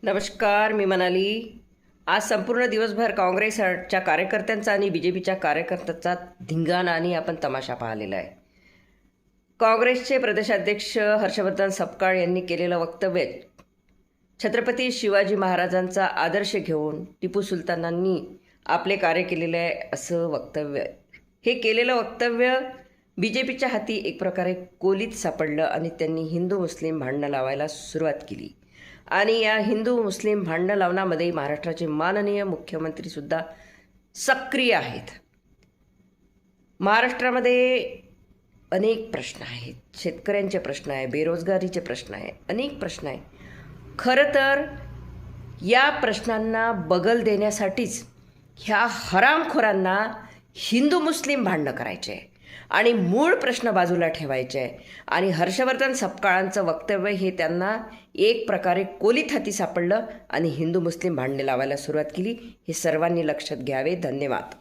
नमस्कार, मी मनाली. आज संपूर्ण दिवसभर काँग्रेसच्या कार्यकर्त्यांचा आणि BJPच्या कार्यकर्त्यांचा धिंगाणा आणि आपण तमाशा पाहिलेला आहे. काँग्रेसचे प्रदेशाध्यक्ष हर्षवर्धन सपकाळ यांनी केलेलं वक्तव्य छत्रपती शिवाजी महाराजांचा आदर्श घेऊन टिपू सुलतानांनी आपले कार्य केलेले आहे असं वक्तव्य. हे केलेलं वक्तव्य BJPच्या हाती एक प्रकारे कोलीत सापडलं आणि त्यांनी हिंदू मुस्लिम भांडणं लावायला सुरुवात केली. आणि या हिंदू मुस्लिम भांडणं लावण्यामध्ये महाराष्ट्राचे माननीय मुख्यमंत्रीसुद्धा सक्रिय आहेत. महाराष्ट्रामध्ये अनेक प्रश्न आहेत. शेतकऱ्यांचे प्रश्न आहे, बेरोजगारीचे प्रश्न आहे, अनेक प्रश्न आहे. खरं तर या प्रश्नांना बगल देण्यासाठीच ह्या हरामखोरांना हिंदू मुस्लिम भांडणं करायचे आहे आणि मूळ प्रश्न बाजूला ठेवायचे आहे. आणि हर्षवर्धन सपकाळांचं वक्तव्य हे त्यांना एक प्रकारे कोलीत हाती सापडलं आणि हिंदू मुस्लिम भांडणे लावायला सुरुवात केली. हे सर्वांनी लक्षात घ्यावे. धन्यवाद.